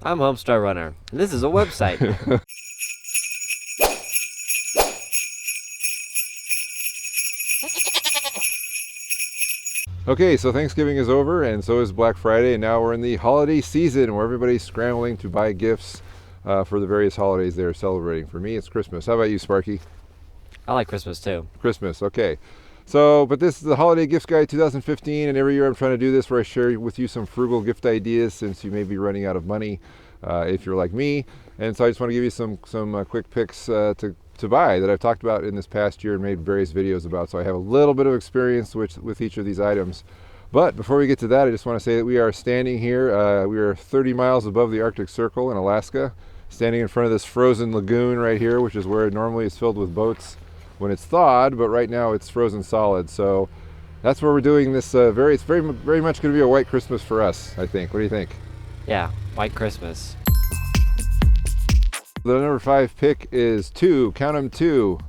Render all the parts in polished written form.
I'm Homestar Runner, and this is a website. Okay, so Thanksgiving is over, and so is Black Friday, and now we're in the holiday season where everybody's scrambling to buy gifts for the various holidays they're celebrating. For me, it's Christmas. How about you, Sparky? I like Christmas too. Christmas, okay. So, but this is the Holiday Gift Guide 2015, and every year I'm trying to do this where I share with you some frugal gift ideas since you may be running out of money if you're like me. And so I just want to give you some quick picks to buy that I've talked about in this past year and made various videos about. So I have a little bit of experience with each of these items. But before we get to that, I just want to say that we are standing here. We are 30 miles above the Arctic Circle in Alaska, standing in front of this frozen lagoon right here, which is where it normally is filled with boats when it's thawed, but right now it's frozen solid. So that's where we're doing this. It's very much going to be a white Christmas for us, I think. What do you think? Yeah, White Christmas. The number 5 pick is count them two.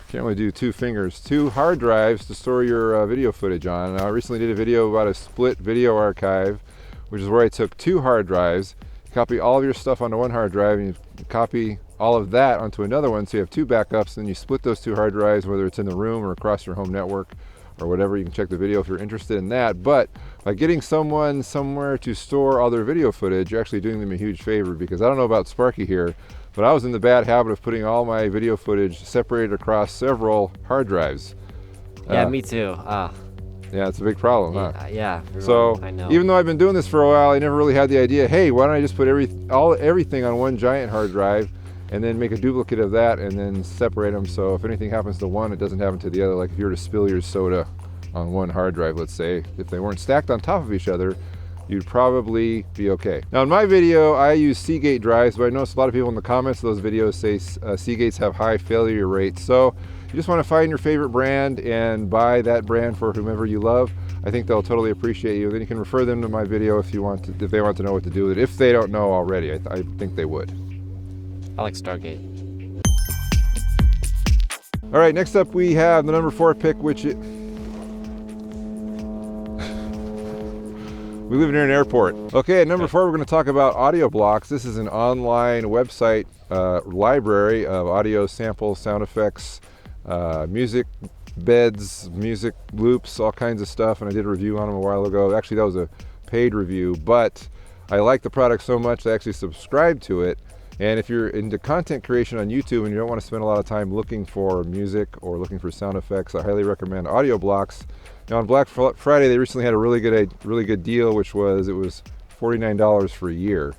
Can't only do 2 fingers. 2 hard drives to store your video footage on. Now, I recently did a video about a split video archive, which is where I took 2 hard drives, copy all of your stuff onto one hard drive, and you copy all of that onto another one, so you have 2 backups. Then you split those 2 hard drives, whether it's in the room or across your home network or whatever. You can check the video if you're interested in that. But by getting someone somewhere to store all their video footage, you're actually doing them a huge favor, because I don't know about Sparky here, but I was in the bad habit of putting all my video footage separated across several hard drives. Yeah, me too. Yeah, it's a big problem, huh? Yeah. So I know. even though I've been doing this for a while, I never really had the idea, hey, why don't I just put everything on one giant hard drive and then make a duplicate of that and then separate them, so if anything happens to one, it doesn't happen to the other. Like if you were to spill your soda on one hard drive, let's say, if they weren't stacked on top of each other, you'd probably be okay. Now in my video, I use Seagate drives, but I noticed a lot of people in the comments of those videos say Seagates have high failure rates. So you just want to find your favorite brand and buy that brand for whomever you love. I think they'll totally appreciate you. Then you can refer them to my video if they want to know what to do with it. If they don't know already, I think they would. I like Stargate. All right, next up we have the number 4 pick, which we live near an airport. Okay, at number 4, we're going to talk about Audio Blocks. This is an online website library of audio samples, sound effects, music beds, music loops, all kinds of stuff. And I did a review on them a while ago. Actually, that was a paid review, but I like the product so much I actually subscribed to it. And if you're into content creation on YouTube and you don't want to spend a lot of time looking for music or looking for sound effects, I highly recommend Audio Blocks. Now on Black Friday, they recently had a really good deal, which was $49 for a year.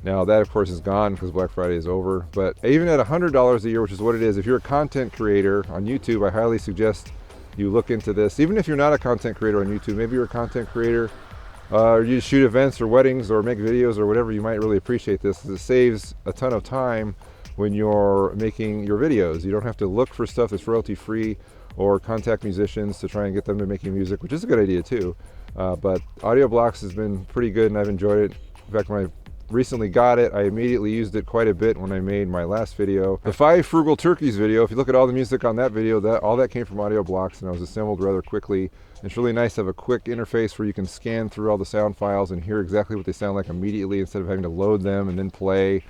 Now that of course is gone because Black Friday is over. But even at $100 a year, which is what it is, if you're a content creator on YouTube, I highly suggest you look into this. Even if you're not a content creator on YouTube, maybe you're a content creator, or you just shoot events or weddings or make videos or whatever, you might really appreciate this, because it saves a ton of time when you're making your videos. You don't have to look for stuff that's royalty free or contact musicians to try and get them to making music, which is a good idea too. But Audio Blocks has been pretty good and I've enjoyed it. In fact, when I recently got it, I immediately used it quite a bit when I made my last video. The 5 Frugal Turkeys video, if you look at all the music on that video, all that came from Audio Blocks, and it was assembled rather quickly. It's really nice to have a quick interface where you can scan through all the sound files and hear exactly what they sound like immediately instead of having to load them and then play.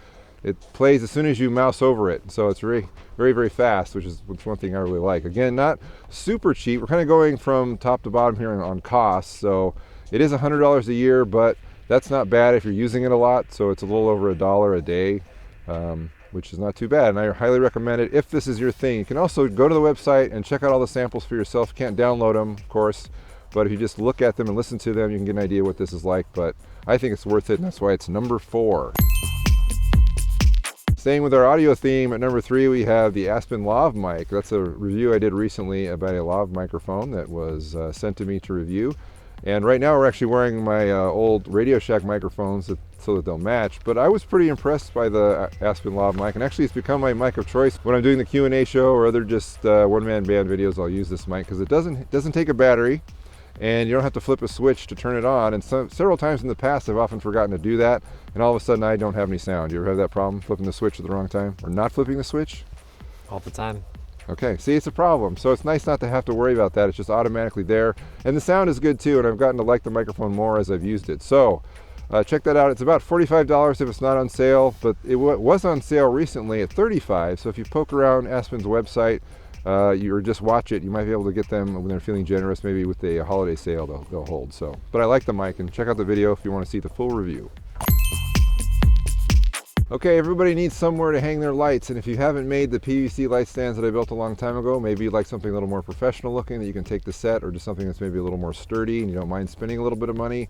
It plays as soon as you mouse over it, so it's very fast, which is one thing I really like. Again, not super cheap. We're kind of going from top to bottom here on costs, so it is $100 a year, but that's not bad if you're using it a lot. So it's a little over $1 a day, which is not too bad, and I highly recommend it if this is your thing. You can also go to the website and check out all the samples for yourself. You can't download them, of course, but if you just look at them and listen to them, you can get an idea what this is like. But I think it's worth it, and that's why it's number 4. Staying with our audio theme, at number 3 we have the Aspen Lav mic. That's a review I did recently about a Lav microphone that was sent to me to review. And right now we're actually wearing my old Radio Shack microphones so that they'll match. But I was pretty impressed by the Aspen Lav mic, and actually it's become my mic of choice when I'm doing the Q&A show or other just one-man band videos. I'll use this mic because it doesn't take a battery, and you don't have to flip a switch to turn it on. And several times in the past I've often forgotten to do that, and all of a sudden I don't have any sound. You ever have that problem, flipping the switch at the wrong time or not flipping the switch? All the time. Okay, see, it's a problem. So it's nice not to have to worry about that. It's just automatically there. And the sound is good too, and I've gotten to like the microphone more as I've used it. So Check that out. It's about $45 if it's not on sale, but it was on sale recently at $35. So if you poke around Aspen's website, or just watch it, you might be able to get them when they're feeling generous. Maybe with a holiday sale they'll hold. So, but I like the mic, and check out the video if you want to see the full review. Okay, everybody needs somewhere to hang their lights, and if you haven't made the PVC light stands that I built a long time ago, maybe you'd like something a little more professional looking that you can take to set, or just something that's maybe a little more sturdy and you don't mind spending a little bit of money.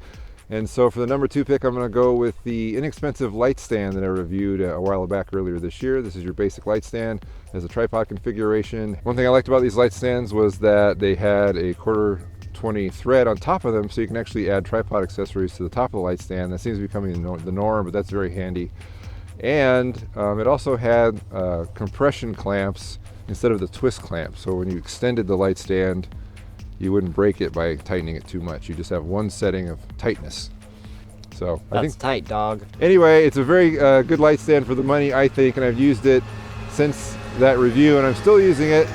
And so for the number 2 pick, I'm going to go with the inexpensive light stand that I reviewed a while back earlier this year. This is your basic light stand. It has a tripod configuration. One thing I liked about these light stands was that they had a 1/4-20 thread on top of them, so you can actually add tripod accessories to the top of the light stand. That seems to be becoming the norm, but that's very handy. And it also had compression clamps instead of the twist clamps. So when you extended the light stand, you wouldn't break it by tightening it too much. You just have one setting of tightness. So That's I think tight, dog. anyway, it's a very good light stand for the money, I think, and I've used it since that review, and I'm still using it.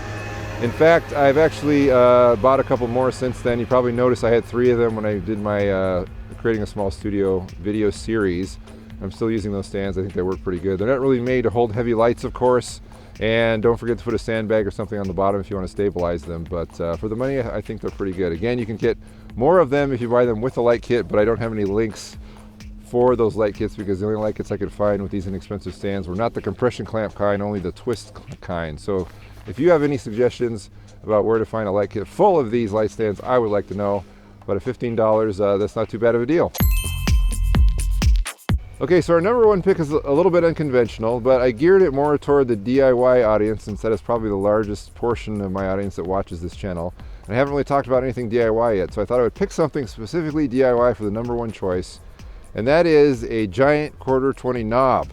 In fact, I've actually bought a couple more since then. You probably noticed I had 3 of them when I did my Creating a Small Studio video series. I'm still using those stands. I think they work pretty good. They're not really made to hold heavy lights, of course, and don't forget to put a sandbag or something on the bottom if you want to stabilize them. But for the money, I think they're pretty good. Again, you can get more of them if you buy them with the light kit, but I don't have any links for those light kits because the only light kits I could find with these inexpensive stands were not the compression clamp kind, only the twist kind. So if you have any suggestions about where to find a light kit full of these light stands, I would like to know. But at $15, that's not too bad of a deal. Okay, so our number 1 pick is a little bit unconventional, but I geared it more toward the DIY audience since that is probably the largest portion of my audience that watches this channel. And I haven't really talked about anything DIY yet, so I thought I would pick something specifically DIY for the number 1 choice, and that is a giant 1/4-20 knob.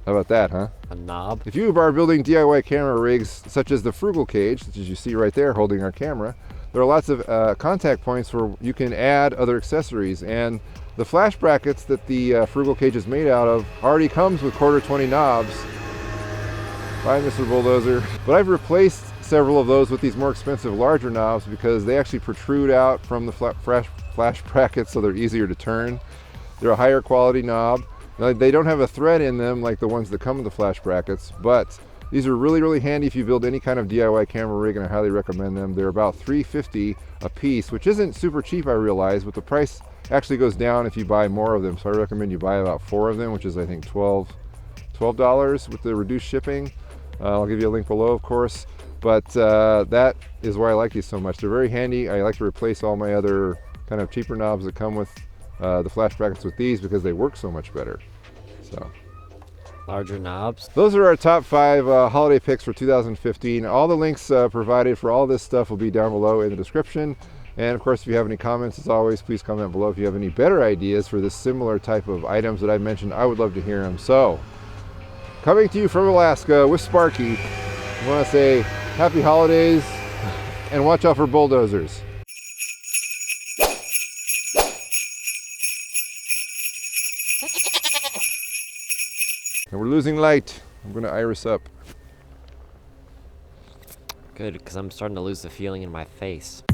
How about that, huh? A knob? If you are building DIY camera rigs, such as the Frugal Cage, which as you see right there holding our camera, there are lots of contact points where you can add other accessories, and the flash brackets that the Frugal Cage is made out of already comes with 1/4-20 knobs. Bye, Mr. Bulldozer. But I've replaced several of those with these more expensive, larger knobs because they actually protrude out from the flash brackets, so they're easier to turn. They're a higher quality knob. Now, they don't have a thread in them like the ones that come with the flash brackets, but these are really, really handy if you build any kind of DIY camera rig, and I highly recommend them. They're about $3.50 a piece, which isn't super cheap, I realize, but the price actually goes down if you buy more of them. So I recommend you buy about 4 of them, which is I think $12 with the reduced shipping. I'll give you a link below, of course. But that is why I like these so much. They're very handy. I like to replace all my other kind of cheaper knobs that come with the flash brackets with these because they work so much better. So Larger knobs? those are our top 5 holiday picks for 2015. All the links provided for all this stuff will be down below in the description. And of course, if you have any comments, as always, please comment below. If you have any better ideas for this similar type of items that I mentioned, I would love to hear them. So, coming to you from Alaska with Sparky, I want to say happy holidays and watch out for bulldozers. And we're losing light. I'm going to iris up. Good, because I'm starting to lose the feeling in my face.